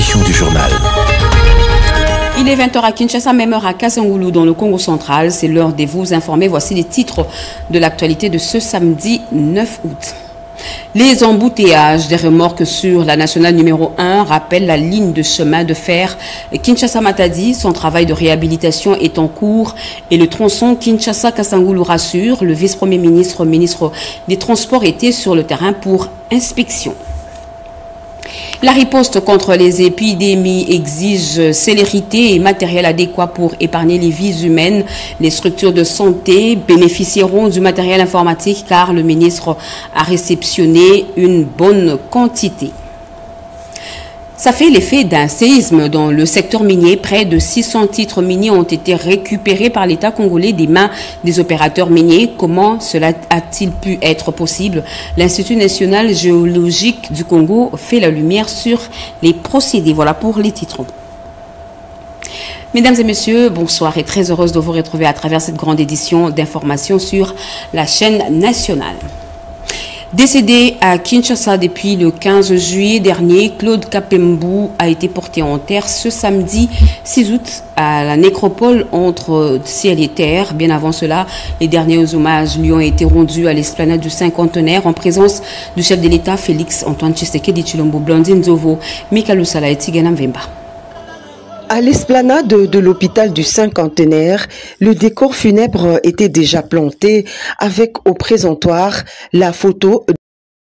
édition du journal. Il est 20h à Kinshasa, même heure à Kasaoulou dans le Congo central. C'est l'heure de vous informer. Voici les titres de l'actualité de ce samedi 9 août. Les embouteillages des remorques sur la nationale numéro 1 rappellent la ligne de chemin de fer Kinshasa-Matadi. Son travail de réhabilitation est en cours et le tronçon Kinshasa-Kasaoulou rassure. Le vice-premier ministre, ministre des Transports était sur le terrain pour inspection. La riposte contre les épidémies exige célérité et matériel adéquat pour épargner les vies humaines. Les structures de santé bénéficieront du matériel informatique car le ministre a réceptionné une bonne quantité. Ça fait l'effet d'un séisme dans le secteur minier. Près de 600 titres miniers ont été récupérés par l'État congolais des mains des opérateurs miniers. Comment cela a-t-il pu être possible? L'Institut national géologique du Congo fait la lumière sur les procédés. Voilà pour les titres. Mesdames et messieurs, bonsoir et très heureuse de vous retrouver à travers cette grande édition d'information sur la chaîne nationale. Décédé à Kinshasa depuis le 15 juillet dernier, Claude Kapembou a été porté en terre ce samedi 6 août à la nécropole entre ciel et terre. Bien avant cela, les derniers hommages lui ont été rendus à l'esplanade du cinquantenaire en présence du chef de l'État Félix Antoine Tshisekedi Tshilombo, Blandine Zovo, Mikalu Sala et Tigana Mvemba. À l'esplanade de l'hôpital du cinquantenaire, le décor funèbre était déjà planté avec au présentoir la photo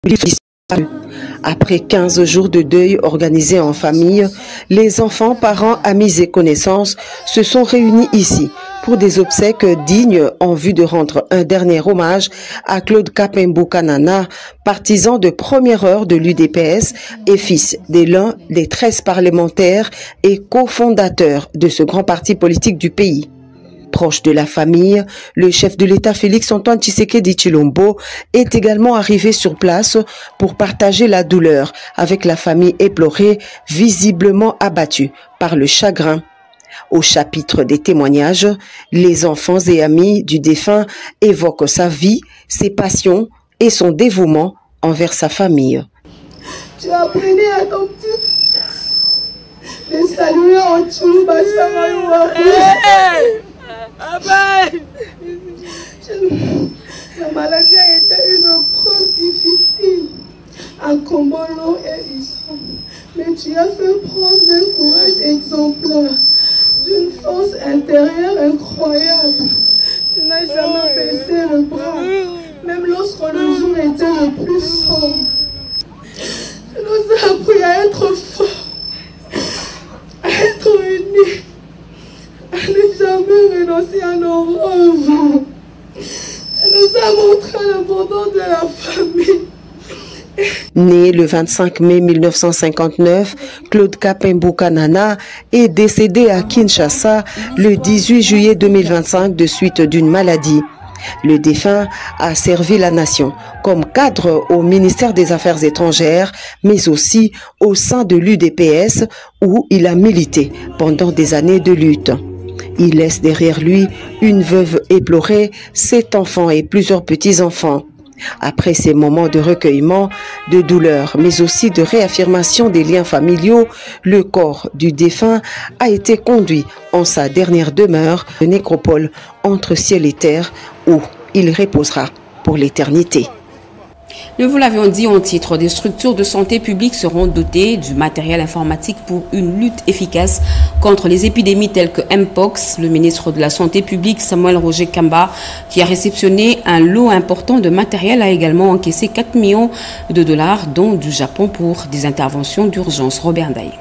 de disparu. Après 15 jours de deuil organisé en famille, les enfants, parents, amis et connaissances se sont réunis ici pour des obsèques dignes en vue de rendre un dernier hommage à Claude Kapembou Kanana, partisan de première heure de l'UDPS et fils de l'un des 13 parlementaires et cofondateur de ce grand parti politique du pays. Proche de la famille, le chef de l'État Félix Antoine Tshisekedi Tshilombo est également arrivé sur place pour partager la douleur avec la famille éplorée, visiblement abattue par le chagrin. Au chapitre des témoignages, les enfants et amis du défunt évoquent sa vie, ses passions et son dévouement envers sa famille. Tu apprenais à ton petit de saluer en Tchoulou Bachamayoua. La maladie a été une preuve difficile, un combat long et usant. Mais tu as fait prendre un courage exemplaire, d'une force intérieure incroyable. Tu n'as jamais baissé le bras, même lorsque le jour était le plus sombre. Tu nous as appris à être forts, à être unis, à ne jamais renoncer à nos rêves. Tu nous as montré l'importance de la famille. Né le 25 mai 1959, Claude Kapembou Kanana est décédé à Kinshasa le 18 juillet 2025 de suite d'une maladie. Le défunt a servi la nation comme cadre au ministère des Affaires étrangères, mais aussi au sein de l'UDPS où il a milité pendant des années de lutte. Il laisse derrière lui une veuve éplorée, 7 enfants et plusieurs petits-enfants. Après ces moments de recueillement, de douleur, mais aussi de réaffirmation des liens familiaux, le corps du défunt a été conduit en sa dernière demeure de nécropole entre ciel et terre où il reposera pour l'éternité. Nous vous l'avions dit en titre, des structures de santé publique seront dotées du matériel informatique pour une lutte efficace contre les épidémies telles que Mpox. Le ministre de la Santé publique, Samuel Roger Kamba, qui a réceptionné un lot important de matériel, a également encaissé 4 millions de dollars, dont du Japon pour des interventions d'urgence. Robert Ndaye.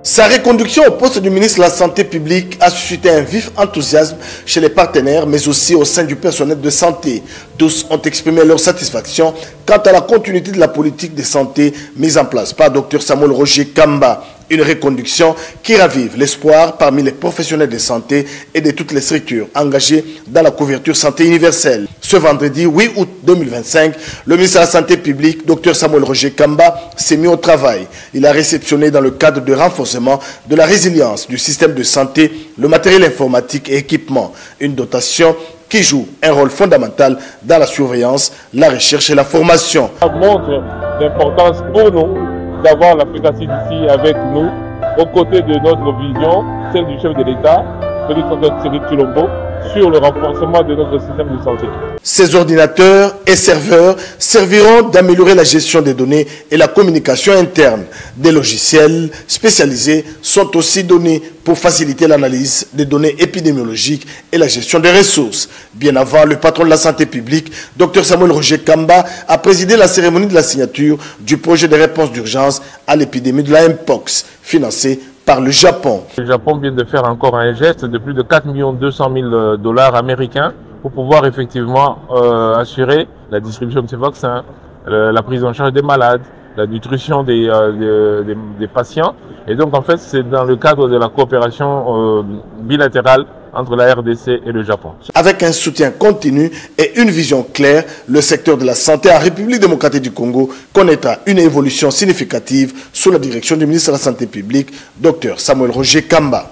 Sa reconduction au poste du ministre de la Santé publique a suscité un vif enthousiasme chez les partenaires, mais aussi au sein du personnel de santé. Tous ont exprimé leur satisfaction quant à la continuité de la politique de santé mise en place par Dr Samuel Roger Kamba. Une reconduction qui ravive l'espoir parmi les professionnels de santé et de toutes les structures engagées dans la couverture santé universelle. Ce vendredi 8 août 2025, le ministre de la Santé publique, Dr Samuel Roger Kamba, s'est mis au travail. Il a réceptionné dans le cadre de renforcement de la résilience du système de santé le matériel informatique et équipement, une dotation qui joue un rôle fondamental dans la surveillance, la recherche et la formation. Ça montre l'importance pour nous d'avoir l'Afrique d'ici avec nous aux côtés de notre vision, celle du chef de l'État, le docteur Thierry Tshilombo, sur le renforcement de notre système de santé. Ces ordinateurs et serveurs serviront d'améliorer la gestion des données et la communication interne. Des logiciels spécialisés sont aussi donnés pour faciliter l'analyse des données épidémiologiques et la gestion des ressources. Bien avant, le patron de la santé publique, Dr Samuel Roger Kamba, a présidé la cérémonie de la signature du projet de réponse d'urgence à l'épidémie de la Mpox, financé par le Japon. Le Japon vient de faire encore un geste de plus de 4 200 000 $ américains pour pouvoir effectivement assurer la distribution de ces vaccins, la prise en charge des malades, la nutrition des patients. Et donc en fait c'est dans le cadre de la coopération bilatérale entre la RDC et le Japon. Avec un soutien continu et une vision claire, le secteur de la santé en République démocratique du Congo connaîtra une évolution significative sous la direction du ministre de la Santé publique, Dr Samuel Roger Kamba.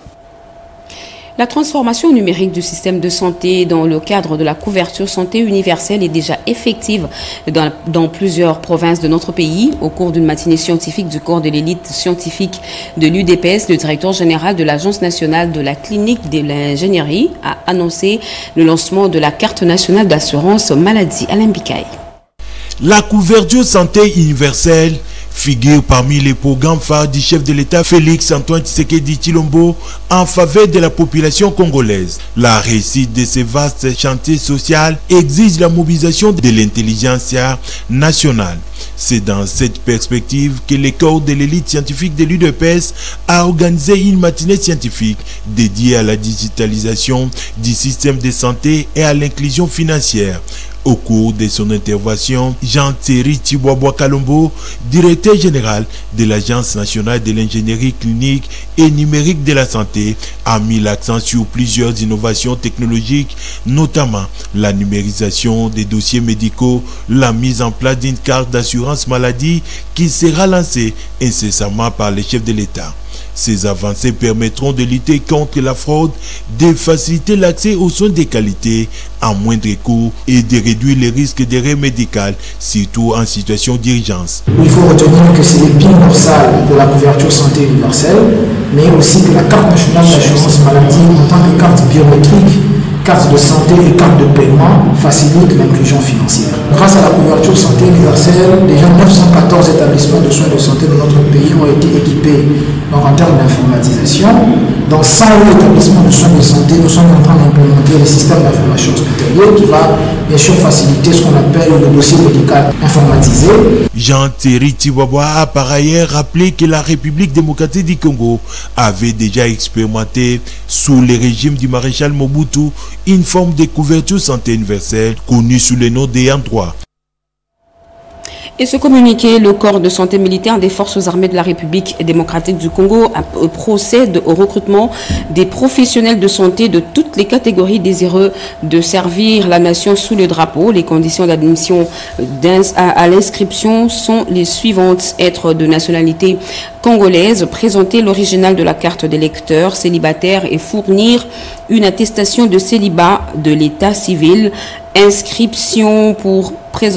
La transformation numérique du système de santé dans le cadre de la couverture santé universelle est déjà effective dans plusieurs provinces de notre pays. Au cours d'une matinée scientifique du corps de l'élite scientifique de l'UDPS, le directeur général de l'Agence nationale de la clinique de l'ingénierie a annoncé le lancement de la carte nationale d'assurance maladie. Alain Bikaï. La couverture santé universelle figure parmi les programmes phares du chef de l'État Félix Antoine Tshisekedi Tshilombo en faveur de la population congolaise. La réussite de ce vaste chantier social exige la mobilisation de l'intelligentsia nationale. C'est dans cette perspective que le corps de l'élite scientifique de l'UDPS a organisé une matinée scientifique dédiée à la digitalisation du système de santé et à l'inclusion financière. Au cours de son intervention, Jean-Thierry Tshibwabwa Kalombo, directeur général de l'Agence nationale de l'ingénierie clinique et numérique de la santé, a mis l'accent sur plusieurs innovations technologiques, notamment la numérisation des dossiers médicaux, la mise en place d'une carte d'assurance maladie qui sera lancée incessamment par les chefs de l'État. Ces avancées permettront de lutter contre la fraude, de faciliter l'accès aux soins de qualité à moindre coût et de réduire les risques d'erreurs médicales, surtout en situation d'urgence. Il faut retenir que c'est l'épine dorsale de la couverture santé universelle, mais aussi que la carte nationale d'assurance maladie en tant que carte biométrique, carte de santé et carte de paiement facilite l'inclusion financière. Grâce à la couverture santé universelle, déjà 914 établissements de soins de santé de notre pays ont été équipés. Donc en termes d'informatisation, dans 100 établissements de soins de santé, nous sommes en train d'implémenter le système d'information hospitalier qui va bien sûr faciliter ce qu'on appelle le dossier médical informatisé. Jean-Thierry Tshibwabwa a par ailleurs rappelé que la République démocratique du Congo avait déjà expérimenté sous le régime du maréchal Mobutu une forme de couverture santé universelle connue sous le nom d'ayant droit. Et ce communiqué, le corps de santé militaire des forces armées de la République démocratique du Congo procède au recrutement des professionnels de santé de toutes les catégories désireux de servir la nation sous le drapeau. Les conditions d'admission à l'inscription sont les suivantes: être de nationalité congolaise, présenter l'original de la carte d'électeur célibataire et fournir une attestation de célibat de l'état civil, inscription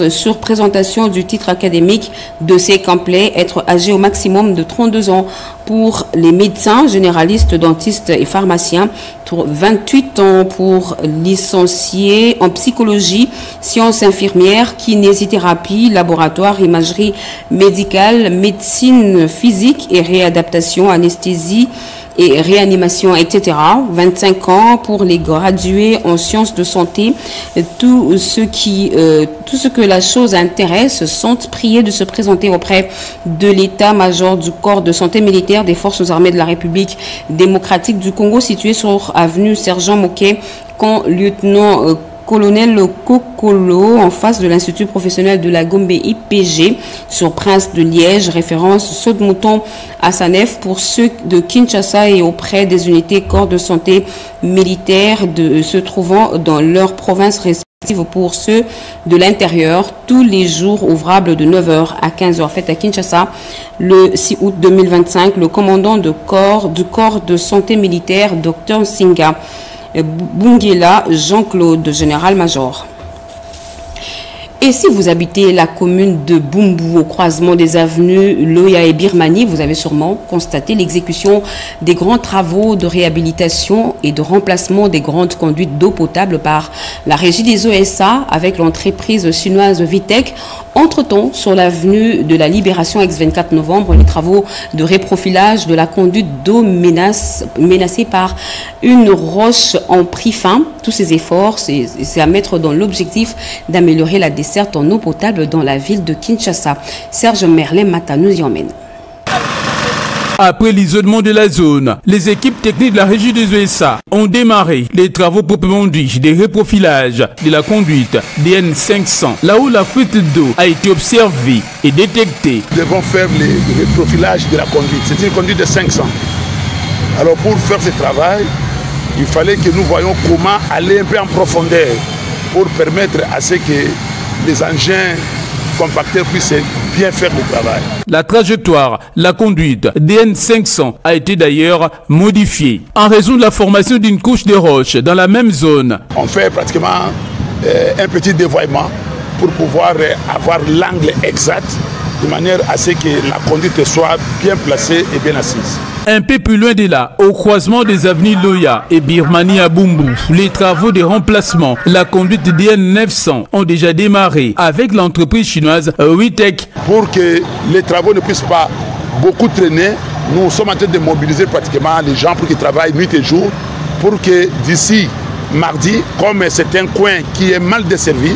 sur présentation du titre académique, dossier complet, être âgé au maximum de 32 ans pour les médecins, généralistes, dentistes et pharmaciens, 28 ans pour licenciés en psychologie, sciences infirmières, kinésithérapie, laboratoire, imagerie médicale, médecine physique et réadaptation, anesthésie et réanimation, etc. 25 ans pour les gradués en sciences de santé. Tout ce que la chose intéresse sont priés de se présenter auprès de l'état-major du corps de santé militaire des forces armées de la République démocratique du Congo, situé sur avenue Sergent Moquet, camp lieutenant colonel Kokolo, en face de l'Institut professionnel de la Gombe IPG, sur Prince de Liège, référence Saut de Mouton à Sanef pour ceux de Kinshasa et auprès des unités corps de santé militaire se trouvant dans leur province respective pour ceux de l'intérieur, tous les jours ouvrables de 9h à 15h. Fait à Kinshasa, le 6 août 2025, le commandant du corps de santé militaire, Dr Singa Bungela Jean-Claude, général-major. Et si vous habitez la commune de Bumbu, au croisement des avenues Loya et Birmanie, vous avez sûrement constaté l'exécution des grands travaux de réhabilitation et de remplacement des grandes conduites d'eau potable par la régie des ESA avec l'entreprise chinoise Vitech. Entre-temps, sur l'avenue de la Libération ex-24 novembre, les travaux de reprofilage de la conduite d'eau menacée par une roche en pris fin. Tous ces efforts, c'est à mettre dans l'objectif d'améliorer la desserte en eau potable dans la ville de Kinshasa. Serge Merlin Mata nous y emmène. Après l'isolement de la zone, les équipes techniques de la régie des ESA ont démarré les travaux proprement dits des reprofilages de la conduite DN500, là où la fuite d'eau a été observée et détectée. Nous devons faire le reprofilage de la conduite. C'est une conduite de 500. Alors pour faire ce travail, il fallait que nous voyions comment aller un peu en profondeur pour permettre à ce que les engins compacteurs puissent bien faire le travail. La trajectoire, la conduite DN500 a été d'ailleurs modifiée en raison de la formation d'une couche de roches dans la même zone. On fait pratiquement un petit dévoiement pour pouvoir avoir l'angle exact de manière à ce que la conduite soit bien placée et bien assise. Un peu plus loin de là, au croisement des avenues Loya et Birmanie à Bumbu, les travaux de remplacement, la conduite DN900 ont déjà démarré avec l'entreprise chinoise Vitech. Pour que les travaux ne puissent pas beaucoup traîner, nous sommes en train de mobiliser pratiquement les gens pour qu'ils travaillent nuit et jour, pour que d'ici mardi, comme c'est un coin qui est mal desservi,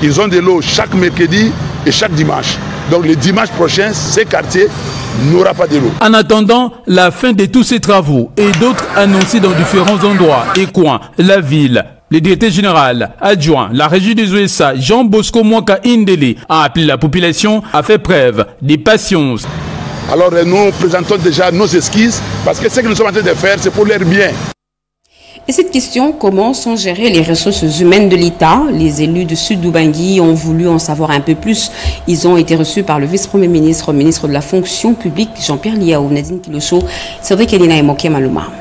ils ont de l'eau chaque mercredi et chaque dimanche. Donc le dimanche prochain, ces quartiers n'aura pas de l'eau. En attendant la fin de tous ces travaux et d'autres annoncés dans différents endroits et coins, la ville, le directeur général adjoint, la régie des ESA, Jean Bosco Mwaka Indele, a appelé la population à faire preuve de patience. Alors nous présentons déjà nos esquisses parce que ce que nous sommes en train de faire, c'est pour leur bien. Et cette question, comment sont gérées les ressources humaines de l'État? Les élus du Sud d'Ubangi ont voulu en savoir un peu plus. Ils ont été reçus par le vice-premier ministre, ministre de la fonction publique, Jean-Pierre Liao, Nadine Kilocho, Cédric Elina et Moké Malouma.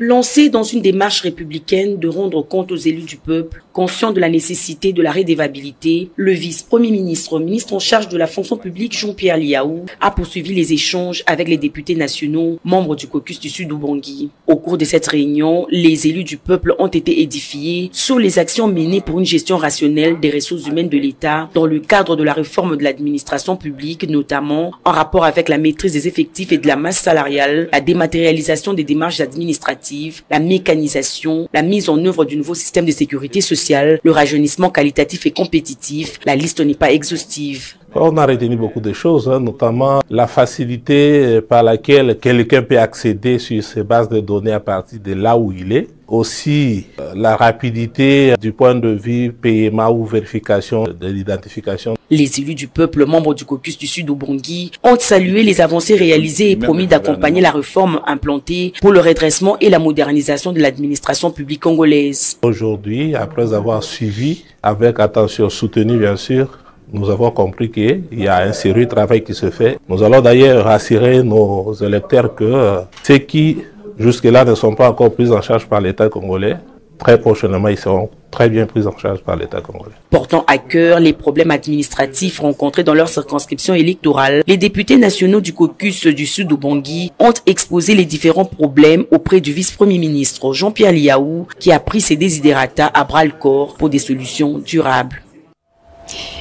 Lancé dans une démarche républicaine de rendre compte aux élus du peuple, conscient de la nécessité de la redevabilité, le vice-premier ministre, ministre en charge de la fonction publique Jean-Pierre Liao, a poursuivi les échanges avec les députés nationaux, membres du caucus du Sud Ubangi. Au cours de cette réunion, les élus du peuple ont été édifiés sur les actions menées pour une gestion rationnelle des ressources humaines de l'État dans le cadre de la réforme de l'administration publique, notamment en rapport avec la maîtrise des effectifs et de la masse salariale, la dématérialisation des démarches administratives, la mécanisation, la mise en œuvre du nouveau système de sécurité sociale, le rajeunissement qualitatif et compétitif. La liste n'est pas exhaustive. On a retenu beaucoup de choses, notamment la facilité par laquelle quelqu'un peut accéder sur ces bases de données à partir de là où il est. Aussi, la rapidité du point de vue paiement ou vérification de l'identification. Les élus du peuple, membres du caucus du Sud Ubangi, ont salué les avancées réalisées et promis d'accompagner la réforme implantée pour le redressement et la modernisation de l'administration publique congolaise. Aujourd'hui, après avoir suivi, avec attention soutenue bien sûr, nous avons compris qu'il y a un sérieux travail qui se fait. Nous allons d'ailleurs rassurer nos électeurs que ceux qui jusque-là ne sont pas encore pris en charge par l'État congolais, très prochainement ils seront très bien pris en charge par l'État congolais. Portant à cœur les problèmes administratifs rencontrés dans leur circonscription électorale, les députés nationaux du caucus du Sud Ubangi ont exposé les différents problèmes auprès du vice-premier ministre Jean-Pierre Liao, qui a pris ses désidérata à bras-le-corps pour des solutions durables.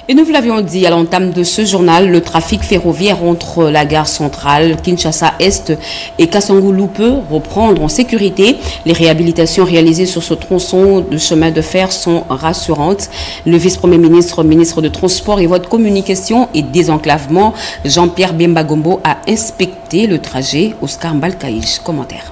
Et nous vous l'avions dit à l'entame de ce journal, le trafic ferroviaire entre la gare centrale, Kinshasa-Est et Kasangulu peut reprendre en sécurité. Les réhabilitations réalisées sur ce tronçon de chemin de fer sont rassurantes. Le vice-premier ministre, ministre de Transport et Voies de Communication et Désenclavement, Jean-Pierre Bemba-Gombo, a inspecté le trajet. Oscar Mbalkaïch, commentaire.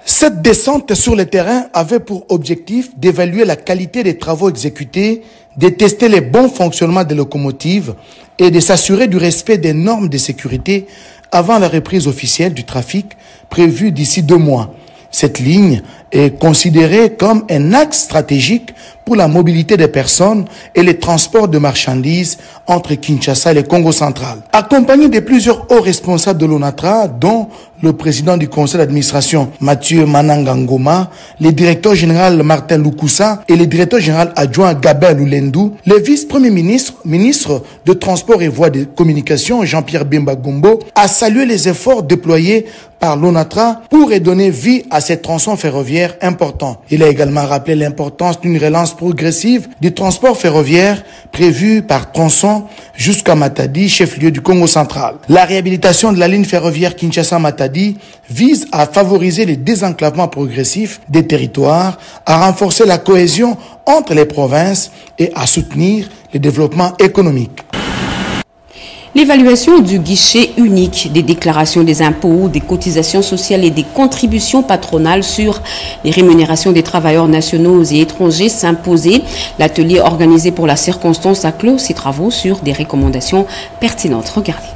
Cette descente sur le terrain avait pour objectif d'évaluer la qualité des travaux exécutés, de tester les bons fonctionnements des locomotives et de s'assurer du respect des normes de sécurité avant la reprise officielle du trafic prévue d'ici 2 mois. Cette ligne est considéré comme un axe stratégique pour la mobilité des personnes et les transports de marchandises entre Kinshasa et le Congo central. Accompagné de plusieurs hauts responsables de l'ONATRA, dont le président du conseil d'administration Mathieu Mananga Ngoma, le directeur général Martin Lukusa et le directeur général adjoint Gabin Lulendu, le vice-premier ministre de Transport et Voies de Communication Jean-Pierre Bemba Gombo a salué les efforts déployés par l'ONATRA pour redonner vie à ces tronçons ferroviaires importants. Il a également rappelé l'importance d'une relance progressive du transport ferroviaire prévu par tronçon jusqu'à Matadi, chef-lieu du Congo central. La réhabilitation de la ligne ferroviaire Kinshasa-Matadi vise à favoriser le désenclavement progressif des territoires, à renforcer la cohésion entre les provinces et à soutenir le développement économique. L'évaluation du guichet unique des déclarations des impôts, des cotisations sociales et des contributions patronales sur les rémunérations des travailleurs nationaux et étrangers s'imposait. L'atelier organisé pour la circonstance a clos ses travaux sur des recommandations pertinentes. Regardez.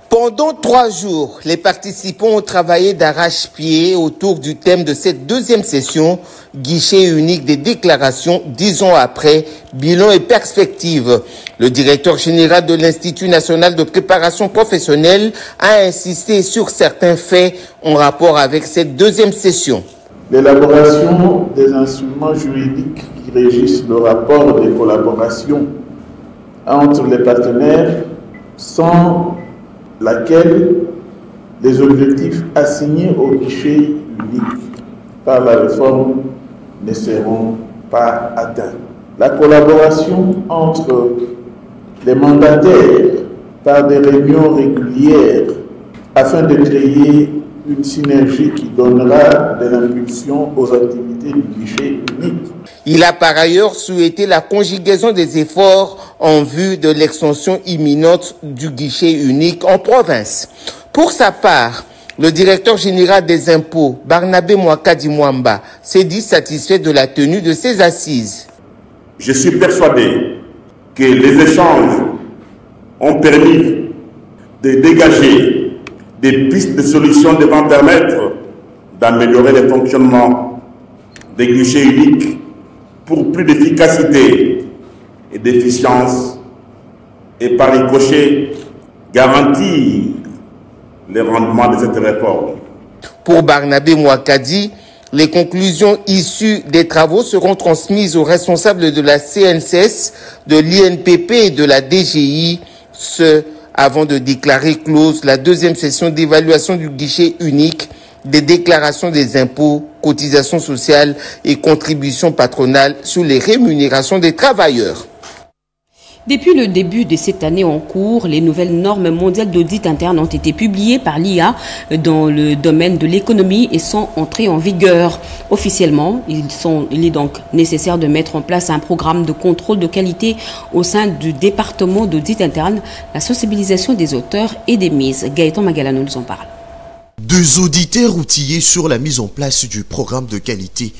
Pendant 3 jours, les participants ont travaillé d'arrache-pied autour du thème de cette deuxième session, guichet unique des déclarations 10 ans après, bilan et perspective. Le directeur général de l'Institut national de préparation professionnelle a insisté sur certains faits en rapport avec cette deuxième session. L'élaboration des instruments juridiques qui régissent le rapport de collaboration entre les partenaires sans laquelle les objectifs assignés au guichet unique par la réforme ne seront pas atteints. La collaboration entre les mandataires par des réunions régulières afin de créer une synergie qui donnera de l'impulsion aux activités du guichet unique. Il a par ailleurs souhaité la conjugaison des efforts en vue de l'extension imminente du guichet unique en province. Pour sa part, le directeur général des impôts, Barnabé Mwakadi Mwamba, s'est dit satisfait de la tenue de ces assises. Je suis persuadé que les échanges ont permis de dégager des pistes de solutions devant permettre d'améliorer le fonctionnement des guichets uniques pour plus d'efficacité et d'efficience et par ricochet garantir les rendements de cette réforme. Pour Barnabé Mwakadi, les conclusions issues des travaux seront transmises aux responsables de la CNCS, de l'INPP et de la DGI, ce avant de déclarer close la deuxième session d'évaluation du guichet unique des déclarations des impôts, cotisations sociales et contributions patronales sur les rémunérations des travailleurs. Depuis le début de cette année en cours, les nouvelles normes mondiales d'audit interne ont été publiées par l'IA dans le domaine de l'économie et sont entrées en vigueur. Officiellement, il est donc nécessaire de mettre en place un programme de contrôle de qualité au sein du département d'audit interne, la sensibilisation des auteurs et des mises. Gaëtan Magalano nous en parle. 2 auditeurs outillés sur la mise en place du programme de qualité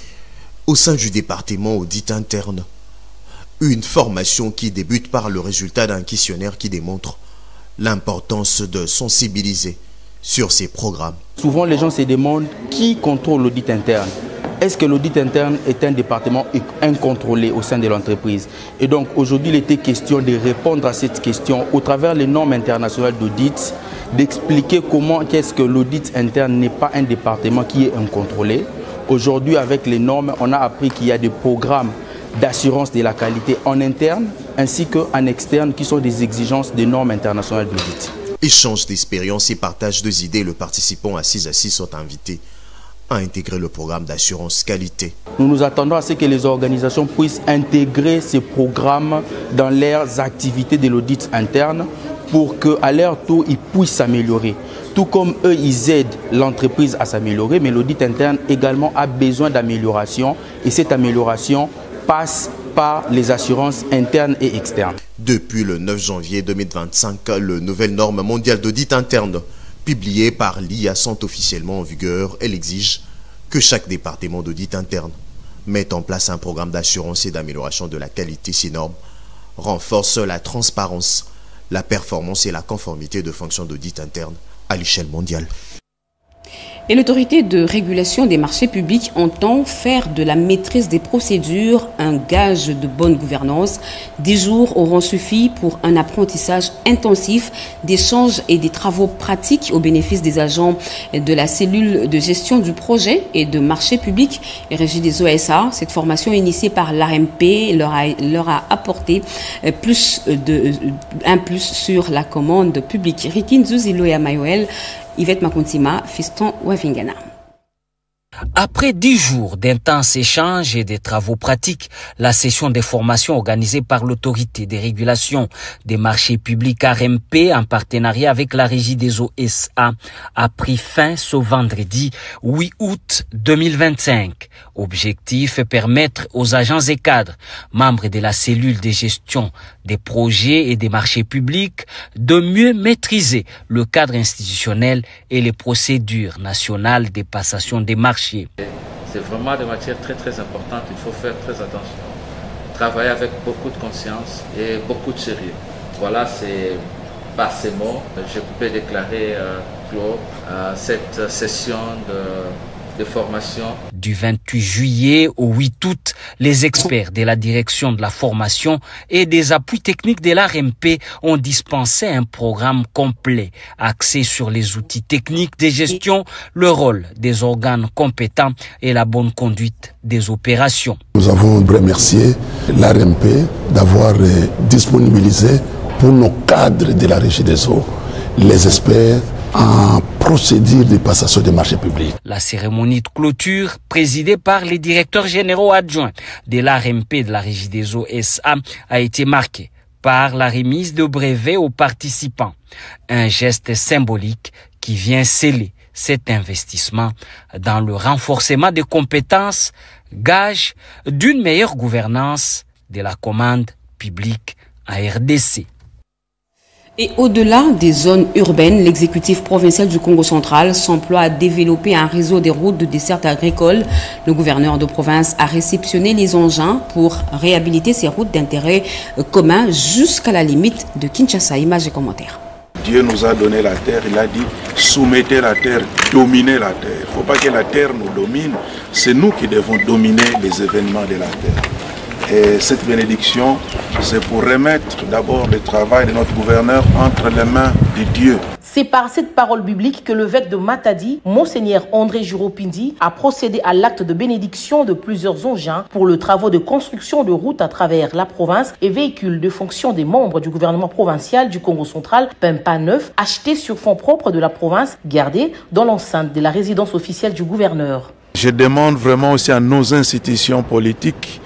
au sein du département audit interne. Une formation qui débute par le résultat d'un questionnaire qui démontre l'importance de sensibiliser sur ces programmes. Souvent, les gens se demandent qui contrôle l'audit interne. Est-ce que l'audit interne est un département incontrôlé au sein de l'entreprise? Et donc, aujourd'hui, il était question de répondre à cette question au travers des normes internationales d'audit, d'expliquer comment est-ce que l'audit interne n'est pas un département qui est incontrôlé. Aujourd'hui, avec les normes, on a appris qu'il y a des programmes d'assurance de la qualité en interne ainsi qu'en externe qui sont des exigences des normes internationales d'audit. Échange d'expériences et partage des idées, les participants assis sont invités à intégrer le programme d'assurance qualité. Nous nous attendons à ce que les organisations puissent intégrer ces programmes dans leurs activités de l'audit interne pour qu'à leur tour, ils puissent s'améliorer. Tout comme eux, ils aident l'entreprise à s'améliorer, mais l'audit interne également a besoin d'amélioration et cette amélioration passe par les assurances internes et externes. Depuis le 9 janvier 2025, les nouvelles normes mondiales d'audit interne publiées par l'IA sont officiellement en vigueur. Elle exige que chaque département d'audit interne mette en place un programme d'assurance et d'amélioration de la qualité. Ces normes renforcent la transparence, la performance et la conformité de fonctions d'audit interne à l'échelle mondiale. Et l'autorité de régulation des marchés publics entend faire de la maîtrise des procédures un gage de bonne gouvernance. 10 jours auront suffi pour un apprentissage intensif d'échanges et des travaux pratiques au bénéfice des agents de la cellule de gestion du projet et de marché public et régie des OSA. Cette formation initiée par l'ARMP leur a apporté un plus sur la commande publique. Rikin Zuziloya Mayoel, Yvette Makuntima, Fiston Wavingana. Après 10 jours d'intenses échanges et de travaux pratiques, la session des formations organisée par l'autorité des régulations des marchés publics ARMP en partenariat avec la régie des OSA a pris fin ce vendredi 8 août 2025. Objectif, permettre aux agents et cadres, membres de la cellule de gestion des projets et des marchés publics, de mieux maîtriser le cadre institutionnel et les procédures nationales de passation des marchés. C'est vraiment des matières très importantes, il faut faire très attention. Travailler avec beaucoup de conscience et beaucoup de sérieux. Voilà, c'est par ces mots, je peux déclarer clos cette session de formation. Du 28 juillet au 8 août, les experts de la direction de la formation et des appuis techniques de l'ARMP ont dispensé un programme complet axé sur les outils techniques de gestion, le rôle des organes compétents et la bonne conduite des opérations. Nous avons remercié l'ARMP d'avoir disponibilisé pour nos cadres de la régie des eaux les experts en procédure de passation des marchés publics. La cérémonie de clôture, présidée par les directeurs généraux adjoints de l'ARMP de la régie des OSA, a été marquée par la remise de brevets aux participants. Un geste symbolique qui vient sceller cet investissement dans le renforcement des compétences, gage d'une meilleure gouvernance de la commande publique en RDC. Et au-delà des zones urbaines, l'exécutif provincial du Congo central s'emploie à développer un réseau des routes de dessert agricole. Le gouverneur de province a réceptionné les engins pour réhabiliter ces routes d'intérêt commun jusqu'à la limite de Kinshasa. Images et commentaires. Dieu nous a donné la terre, il a dit soumettez la terre, dominez la terre. Il ne faut pas que la terre nous domine, c'est nous qui devons dominer les événements de la terre. Et cette bénédiction, c'est pour remettre d'abord le travail de notre gouverneur entre les mains de Dieu. C'est par cette parole biblique que l'évêque de Matadi, Monseigneur André Juropindi, a procédé à l'acte de bénédiction de plusieurs engins pour le travaux de construction de routes à travers la province et véhicules de fonction des membres du gouvernement provincial du Congo central, Pempa 9, achetés sur fonds propres de la province, gardés dans l'enceinte de la résidence officielle du gouverneur. Je demande vraiment aussi à nos institutions politiques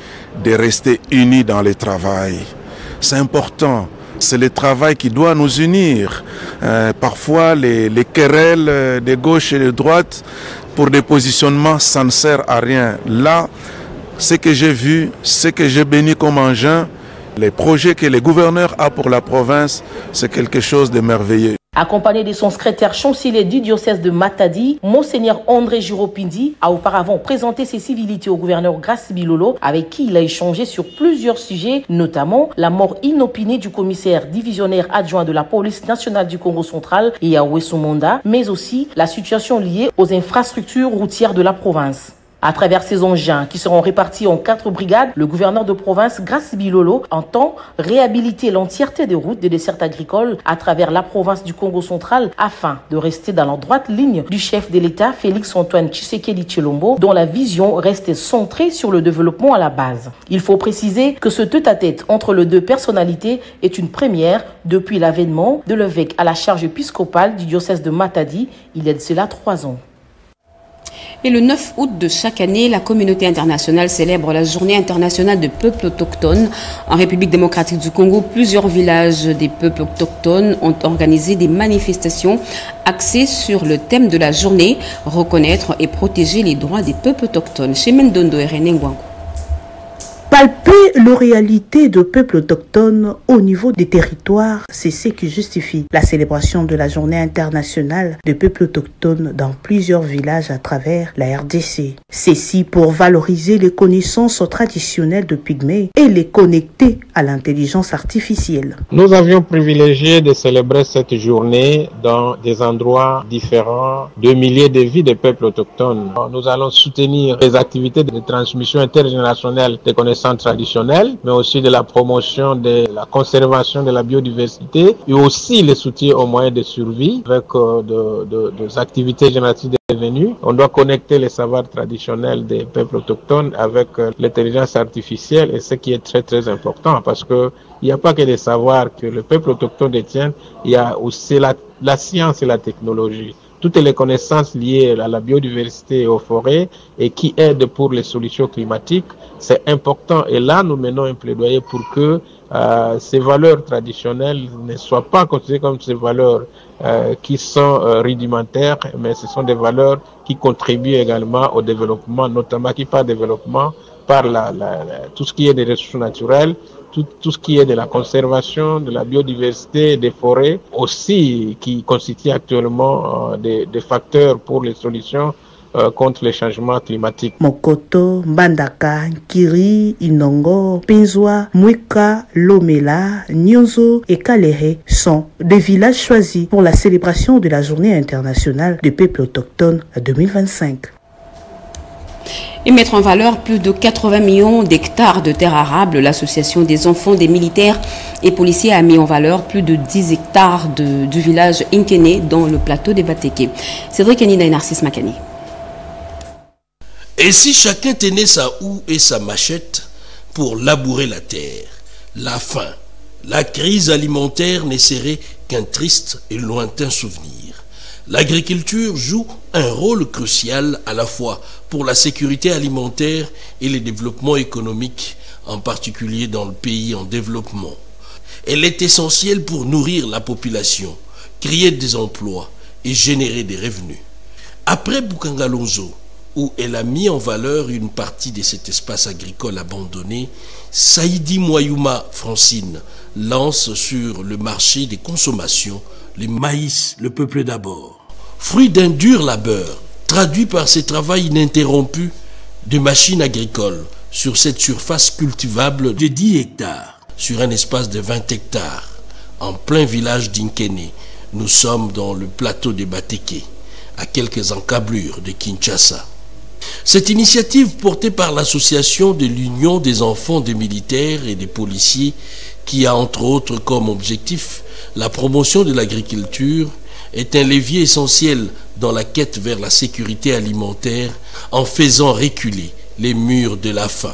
de rester unis dans le travail. C'est important, c'est le travail qui doit nous unir. Parfois, les querelles de gauche et de droite, pour des positionnements, ça ne sert à rien. Là, ce que j'ai vu, ce que j'ai béni comme engin, les projets que le gouverneur a pour la province, c'est quelque chose de merveilleux. Accompagné de son secrétaire chancelier du diocèse de Matadi, Monseigneur André Juropindi a auparavant présenté ses civilités au gouverneur Grace Bilolo, avec qui il a échangé sur plusieurs sujets, notamment la mort inopinée du commissaire divisionnaire adjoint de la police nationale du Congo central, Yahweh Somonda, mais aussi la situation liée aux infrastructures routières de la province. À travers ces engins qui seront répartis en 4 brigades, le gouverneur de province, Grace Bilolo, entend réhabiliter l'entièreté des routes des desserts agricoles à travers la province du Congo central afin de rester dans la droite ligne du chef de l'État, Félix-Antoine Tshisekedi Tshilombo, dont la vision reste centrée sur le développement à la base. Il faut préciser que ce tête-à-tête entre les deux personnalités est une première depuis l'avènement de l'évêque à la charge épiscopale du diocèse de Matadi il y a de cela 3 ans. Et le 9 août de chaque année, la communauté internationale célèbre la journée internationale des peuples autochtones. En République démocratique du Congo, plusieurs villages des peuples autochtones ont organisé des manifestations axées sur le thème de la journée, reconnaître et protéger les droits des peuples autochtones. Chez Mendondo et René Ngwango. Palper la réalité de peuples autochtones au niveau des territoires, c'est ce qui justifie la célébration de la journée internationale des peuples autochtones dans plusieurs villages à travers la RDC. Ceci pour valoriser les connaissances traditionnelles de Pygmée et les connecter à l'intelligence artificielle. Nous avions privilégié de célébrer cette journée dans des endroits différents de milliers de vies des peuples autochtones. Nous allons soutenir les activités de transmission intergénérationnelle des connaissances traditionnelles, mais aussi de la promotion de la conservation de la biodiversité et aussi le soutien aux moyens de survie avec des activités génératives devenues. On doit connecter les savoirs traditionnels des peuples autochtones avec l'intelligence artificielle, et ce qui est très très important parce que il n'y a pas que les savoirs que le peuple autochtone détient, il y a aussi la science et la technologie. Toutes les connaissances liées à la biodiversité et aux forêts et qui aident pour les solutions climatiques, c'est important. Et là, nous menons un plaidoyer pour que ces valeurs traditionnelles ne soient pas considérées comme ces valeurs qui sont rudimentaires, mais ce sont des valeurs qui contribuent également au développement, notamment qui par développement, par tout ce qui est des ressources naturelles, tout ce qui est de la conservation, de la biodiversité, des forêts, aussi qui constituent actuellement des facteurs pour les solutions contre les changements climatiques. Mokoto, Mbandaka, Kiri, Inongo, Pinzwa, Mwika, Lomela, Nyonzo et Kalehe sont des villages choisis pour la célébration de la Journée internationale des peuples autochtones 2025. Et mettre en valeur plus de 80 millions d'hectares de terres arables, l'association des enfants des militaires et policiers a mis en valeur plus de 10 hectares du village Inkene dans le plateau des Bateke. Cédric Anida et Narcisse Makani. Et si chacun tenait sa houe et sa machette pour labourer la terre, la faim, la crise alimentaire ne serait qu'un triste et lointain souvenir. L'agriculture joue un rôle crucial à la fois pour la sécurité alimentaire et le développement économique, en particulier dans le pays en développement. Elle est essentielle pour nourrir la population, créer des emplois et générer des revenus. Après Bukangalonzo, où elle a mis en valeur une partie de cet espace agricole abandonné, Saïdi Moyouma Francine lance sur le marché des consommations le maïs, le peuple d'abord. Fruit d'un dur labeur, traduit par ce travail ininterrompu de machines agricoles sur cette surface cultivable de 10 hectares, sur un espace de 20 hectares, en plein village d'Inkene. Nous sommes dans le plateau des Bateke, à quelques encablures de Kinshasa. Cette initiative portée par l'association de l'Union des enfants des militaires et des policiers, qui a entre autres comme objectif la promotion de l'agriculture, est un levier essentiel dans la quête vers la sécurité alimentaire en faisant reculer les murs de la faim.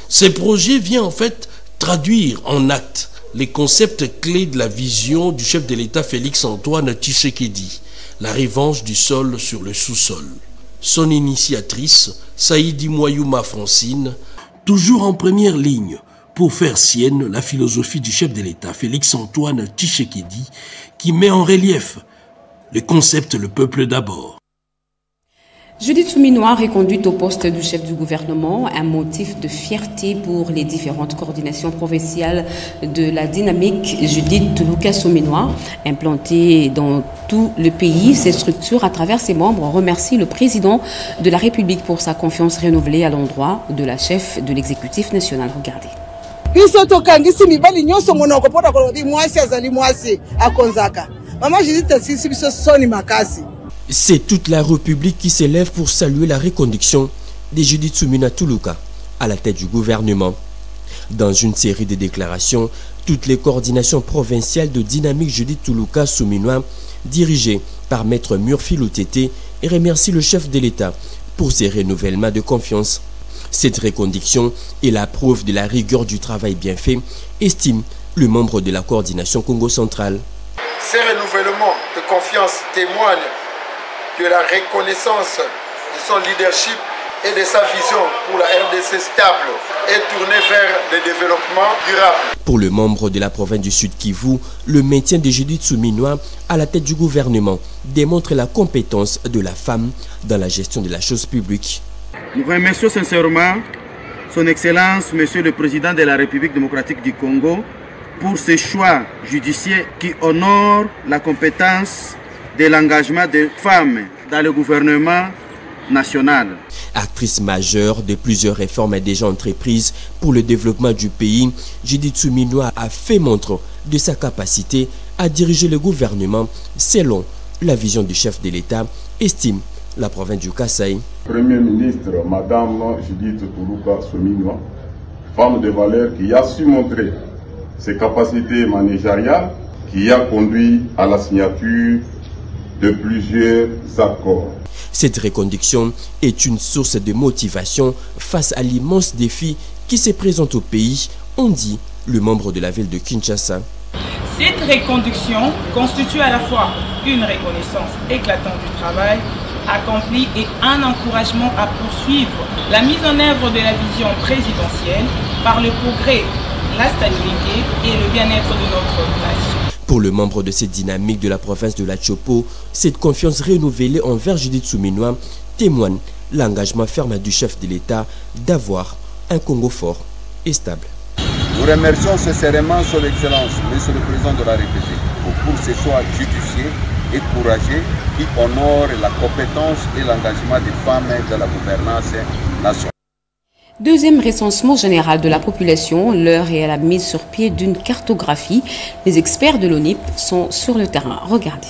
Ce projet vient en fait traduire en actes les concepts clés de la vision du chef de l'État Félix-Antoine Tshisekedi, la revanche du sol sur le sous-sol. Son initiatrice, Saïdi Moyouma Francine, toujours en première ligne pour faire sienne la philosophie du chef de l'État Félix-Antoine Tshisekedi, qui met en relief le concept « le peuple d'abord ». Judith Souminois reconduite au poste du chef du gouvernement, un motif de fierté pour les différentes coordinations provinciales de la dynamique. Judith Lucas Souminois, implantée dans tout le pays, ces structures à travers ses membres remercient le président de la République pour sa confiance renouvelée à l'endroit de la chef de l'exécutif national. Regardez. C'est toute la République qui s'élève pour saluer la reconduction de Judith Souminois Tuluka à la tête du gouvernement. Dans une série de déclarations, toutes les coordinations provinciales de dynamique Judith Tuluka Souminois, dirigées par Maître Murphy Loutete, remercient le chef de l'État pour ses renouvellements de confiance. Cette reconduction est la preuve de la rigueur du travail bien fait, estime le membre de la coordination Congo centrale. Ces renouvellements de confiance témoignent de la reconnaissance de son leadership et de sa vision pour la RDC stable et tournée vers le développement durable. Pour le membre de la province du Sud Kivu, le maintien de Judith Souminois à la tête du gouvernement démontre la compétence de la femme dans la gestion de la chose publique. Nous remercions sincèrement Son Excellence, Monsieur le Président de la République démocratique du Congo, pour ce choix judiciaire qui honore la compétence de l'engagement des femmes dans le gouvernement national. Actrice majeure de plusieurs réformes déjà entreprises pour le développement du pays, Judith Suminwa a fait montre de sa capacité à diriger le gouvernement selon la vision du chef de l'État, estime la province du Kasaï. Premier ministre, Madame Judith Suminwa, femme de valeur qui a su montrer ses capacités managériales, qui a conduit à la signature de plusieurs accords. Cette reconduction est une source de motivation face à l'immense défi qui se présente au pays, ont dit le membre de la ville de Kinshasa. Cette reconduction constitue à la fois une reconnaissance éclatante du travail accompli et un encouragement à poursuivre la mise en œuvre de la vision présidentielle par le progrès, la stabilité et le bien-être de notre nation. Pour le membre de cette dynamique de la province de la Chopo, cette confiance renouvelée envers Judith Suminwa témoigne l'engagement ferme du chef de l'État d'avoir un Congo fort et stable. Nous remercions sincèrement Son Excellence, Monsieur le Président de la République, pour ce choix judicieux et courageux qui honore la compétence et l'engagement des femmes dans la gouvernance nationale. Deuxième recensement général de la population, l'heure est à la mise sur pied d'une cartographie. Les experts de l'ONIP sont sur le terrain. Regardez.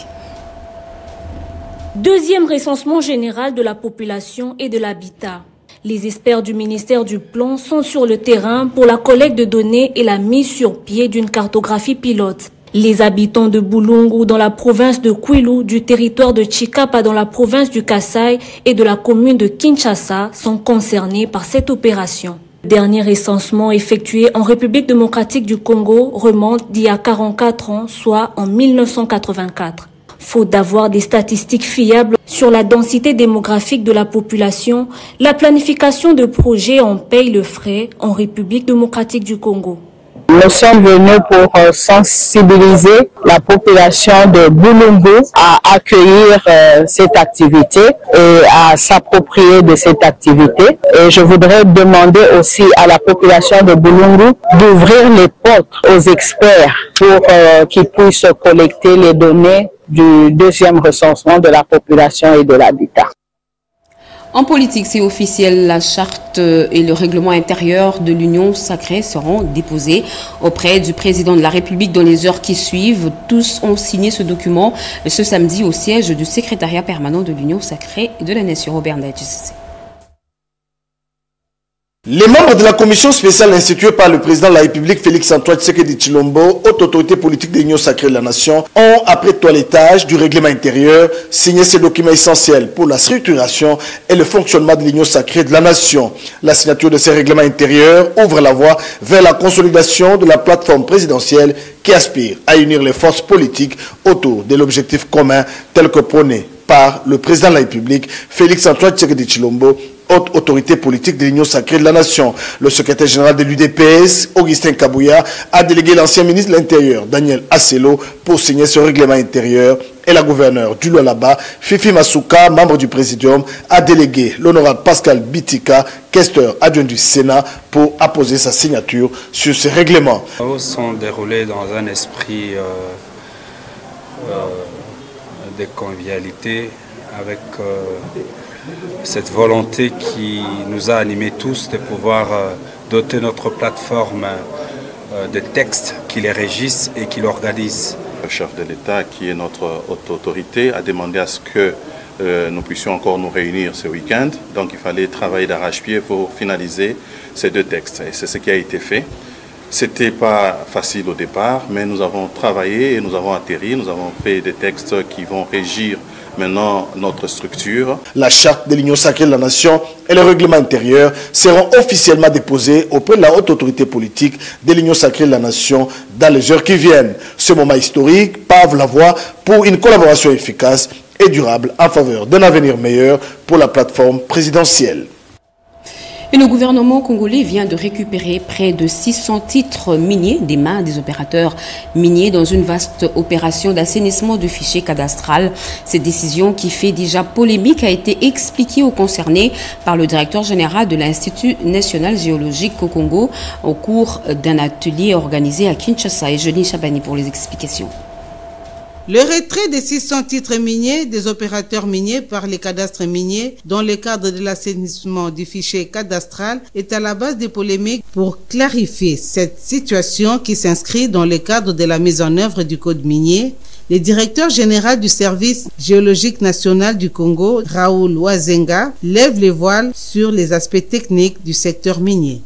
Deuxième recensement général de la population et de l'habitat. Les experts du ministère du Plan sont sur le terrain pour la collecte de données et la mise sur pied d'une cartographie pilote. Les habitants de Bulungu dans la province de Kwilu, du territoire de Chikapa dans la province du Kasaï et de la commune de Kinshasa sont concernés par cette opération. Le dernier recensement effectué en République démocratique du Congo remonte d'il y a 44 ans, soit en 1984. Faute d'avoir des statistiques fiables sur la densité démographique de la population, la planification de projets en paye le frais en République démocratique du Congo. Nous sommes venus pour sensibiliser la population de Bulungu à accueillir cette activité et à s'approprier de cette activité. Et je voudrais demander aussi à la population de Bulungu d'ouvrir les portes aux experts pour qu'ils puissent collecter les données du deuxième recensement de la population et de l'habitat. En politique, c'est officiel, la charte et le règlement intérieur de l'Union sacrée seront déposés auprès du président de la République dans les heures qui suivent. Tous ont signé ce document ce samedi au siège du secrétariat permanent de l'Union sacrée de la Nation. Robert Ndadjissi. Les membres de la commission spéciale instituée par le président de la République, Félix-Antoine Tshisekedi Tshilombo, haute autorité politique de l'Union sacrée de la Nation, ont, après toilettage du règlement intérieur, signé ces documents essentiels pour la structuration et le fonctionnement de l'Union sacrée de la Nation. La signature de ces règlements intérieurs ouvre la voie vers la consolidation de la plateforme présidentielle qui aspire à unir les forces politiques autour de l'objectif commun tel que prôné par le président de la République, Félix-Antoine Tshisekedi Tshilombo, haute autorité politique de l'Union sacrée de la Nation. Le secrétaire général de l'UDPS, Augustin Kabouya, a délégué l'ancien ministre de l'Intérieur, Daniel Asselo, pour signer ce règlement intérieur. Et la gouverneure du Lualaba, Fifi Masuka, membre du Présidium, a délégué l'honorable Pascal Bitika, questeur adjoint du Sénat, pour apposer sa signature sur ce règlement. Les travaux sont déroulés dans un esprit de convivialité, avec cette volonté qui nous a animés tous de pouvoir doter notre plateforme de textes qui les régissent et qui l'organisent. Le chef de l'État, qui est notre haute autorité, a demandé à ce que nous puissions encore nous réunir ce week-end. Donc il fallait travailler d'arrache-pied pour finaliser ces deux textes. Et c'est ce qui a été fait. Ce n'était pas facile au départ, mais nous avons travaillé et nous avons atterri. Nous avons fait des textes qui vont régir maintenant notre structure. La charte de l'Union sacrée de la Nation et le règlement intérieur seront officiellement déposés auprès de la haute autorité politique de l'Union sacrée de la Nation dans les heures qui viennent. Ce moment historique pave la voie pour une collaboration efficace et durable en faveur d'un avenir meilleur pour la plateforme présidentielle. Et le gouvernement congolais vient de récupérer près de 600 titres miniers des mains des opérateurs miniers dans une vaste opération d'assainissement du fichier cadastral. Cette décision, qui fait déjà polémique, a été expliquée aux concernés par le directeur général de l'Institut national géologique au Congo au cours d'un atelier organisé à Kinshasa. Et Jeannie Chabani pour les explications. Le retrait des 600 titres miniers des opérateurs miniers par les cadastres miniers dans le cadre de l'assainissement du fichier cadastral est à la base des polémiques pour clarifier cette situation qui s'inscrit dans le cadre de la mise en œuvre du code minier. Le directeur général du service géologique national du Congo, Raoul Wazenga, lève les voiles sur les aspects techniques du secteur minier.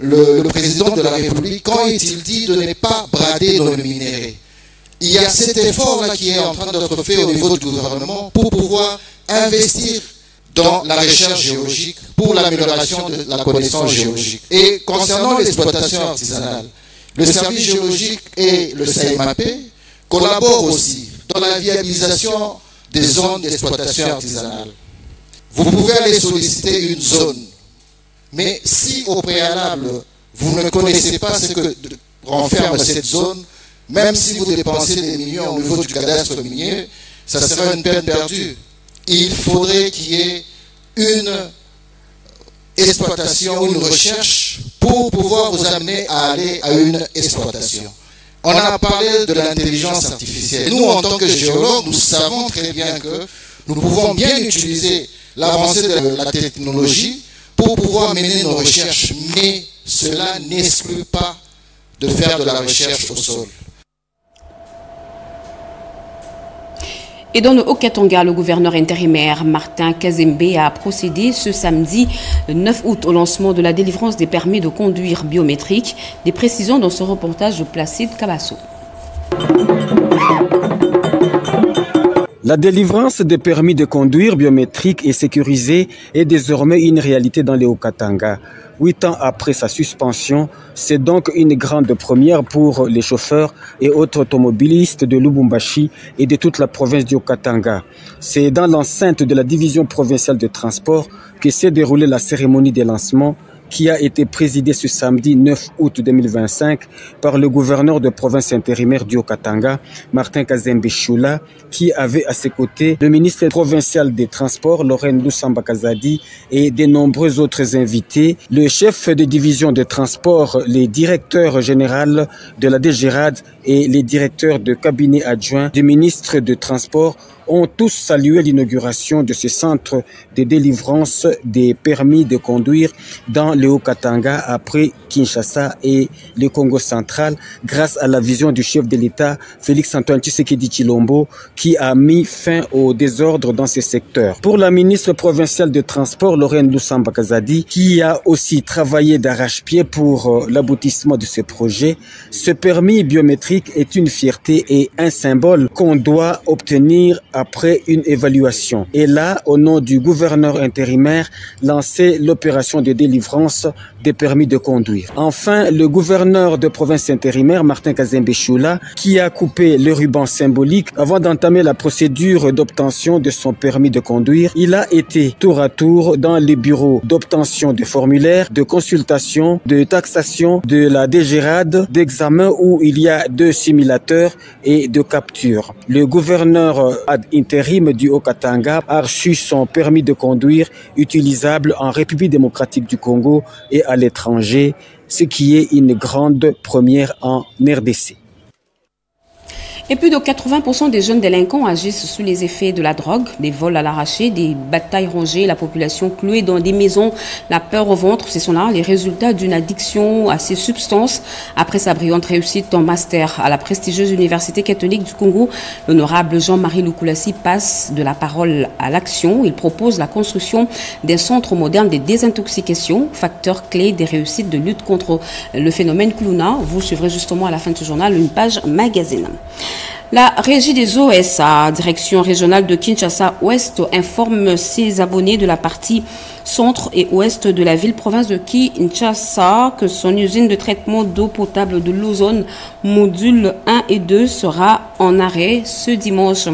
Le président de la République, quand est-il dit de ne pas brader dans le minerai? Il y a cet effort-là qui est en train d'être fait au niveau du gouvernement pour pouvoir investir dans la recherche géologique, pour l'amélioration de la connaissance géologique. Et concernant l'exploitation artisanale, le service géologique et le CMAP collaborent aussi dans la viabilisation des zones d'exploitation artisanale. Vous pouvez aller solliciter une zone, mais si au préalable, vous ne connaissez pas ce que renferme cette zone, même si vous dépensez des millions au niveau du cadastre minier, ça sera une peine perdue. Il faudrait qu'il y ait une exploitation, une recherche pour pouvoir vous amener à aller à une exploitation. On a parlé de l'intelligence artificielle. Nous, en tant que géologues, nous savons très bien que nous pouvons bien utiliser l'avancée de la technologie pour pouvoir mener nos recherches, mais cela n'exclut pas de faire de la recherche au sol. Et dans le Haut-Katanga, le gouverneur intérimaire Martin Kazembe a procédé ce samedi 9 août au lancement de la délivrance des permis de conduire biométriques. Des précisions dans ce reportage de Placide Kabasso. La délivrance des permis de conduire biométriques et sécurisés est désormais une réalité dans le Haut-Katanga. 8 ans après sa suspension, c'est donc une grande première pour les chauffeurs et autres automobilistes de Lubumbashi et de toute la province du Haut-Katanga. C'est dans l'enceinte de la division provinciale de transport que s'est déroulée la cérémonie de lancement qui a été présidée ce samedi 9 août 2025 par le gouverneur de province intérimaire du Haut-Katanga, Martin Kazembe Choula, qui avait à ses côtés le ministre provincial des Transports, Lorraine Lusamba Kazadi, et de nombreux autres invités, le chef de division de transport, les directeurs généraux de la DGRAD et les directeurs de cabinet adjoints du ministre de Transport ont tous salué l'inauguration de ce centre de délivrance des permis de conduire dans le Haut-Katanga après Kinshasa et le Congo central grâce à la vision du chef de l'État Félix-Antoine Tshisekedi Tshilombo qui a mis fin au désordre dans ce secteur. Pour la ministre provinciale de Transport Lorraine Lusamba Kazadi qui a aussi travaillé d'arrache-pied pour l'aboutissement de ce projet, ce permis biométrique est une fierté et un symbole qu'on doit obtenir après une évaluation. Et là, au nom du gouverneur intérimaire, lancer l'opération de délivrance des permis de conduire. Enfin, le gouverneur de province intérimaire, Martin Kazembe Choula, qui a coupé le ruban symbolique avant d'entamer la procédure d'obtention de son permis de conduire, il a été tour à tour dans les bureaux d'obtention de formulaires, de consultation, de taxation, de la DGRAD, d'examen où il y a 2 simulateurs et de capture. Le gouverneur ad intérim du Haut-Katanga a reçu son permis de conduire utilisable en République démocratique du Congo et à l'étranger, ce qui est une grande première en RDC. Et plus de 80% des jeunes délinquants agissent sous les effets de la drogue, des vols à l'arraché, des batailles rongées, la population clouée dans des maisons, la peur au ventre. Ce sont là les résultats d'une addiction à ces substances. Après sa brillante réussite en master à la prestigieuse Université catholique du Congo, l'honorable Jean-Marie Lukulasi passe de la parole à l'action. Il propose la construction d'un centre moderne de désintoxication, facteur clé des réussites de lutte contre le phénomène Kuluna. Vous suivrez justement à la fin de ce journal une page magazine. La Régie des OSA, direction régionale de Kinshasa-Ouest, informe ses abonnés de la partie centre et ouest de la ville-province de Kinshasa que son usine de traitement d'eau potable de l'ozone module 1 et 2 sera en arrêt ce dimanche.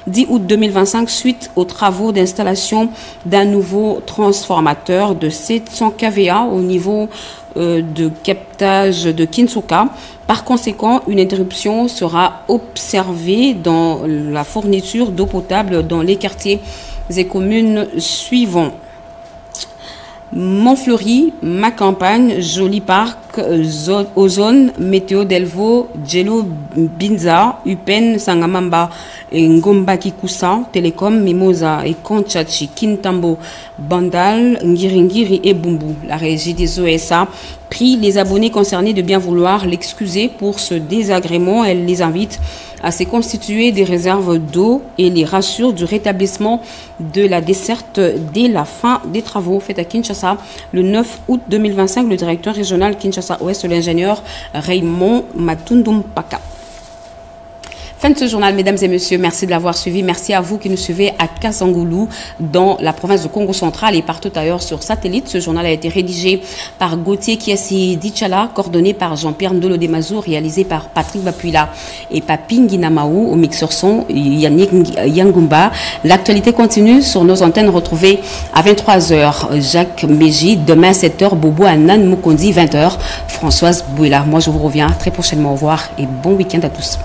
10 août 2025 suite aux travaux d'installation d'un nouveau transformateur de 700 kVA au niveau de captage de Kinsuka. Par conséquent, une interruption sera observée dans la fourniture d'eau potable dans les quartiers et communes suivants: Montfleury, Ma Campagne, Joli Parc, Ozone, Météo Delvaux, Djelo Binza, Upen, Sangamamba, et Ngomba Kikusa, Télécom, Mimosa et Konchachi, Kintambo, Bandal, Ngiringiri et Bumbu. La régie des OSA prie les abonnés concernés de bien vouloir l'excuser pour ce désagrément. Elle les invite à se constituer des réserves d'eau et les rassure du rétablissement de la desserte dès la fin des travaux. Fait à Kinshasa le 9 août 2025, le directeur régional Kinshasa-Ouest, l'ingénieur Raymond Matundumpaka. Fin de ce journal, mesdames et messieurs. Merci de l'avoir suivi. Merci à vous qui nous suivez à Kassangoulou, dans la province de Congo central et partout ailleurs sur satellite. Ce journal a été rédigé par Gauthier Kiasi Dichala, coordonné par Jean-Pierre Ndolo Demazou, réalisé par Patrick Bapuila et Papi Nginamaou, au mixeur son Yannick Yangumba. L'actualité continue sur nos antennes. Retrouvées à 23h Jacques Méji, demain 7h Bobo Anan Mukondi, 20h Françoise Bouila. Moi je vous reviens très prochainement. Au revoir et bon week-end à tous.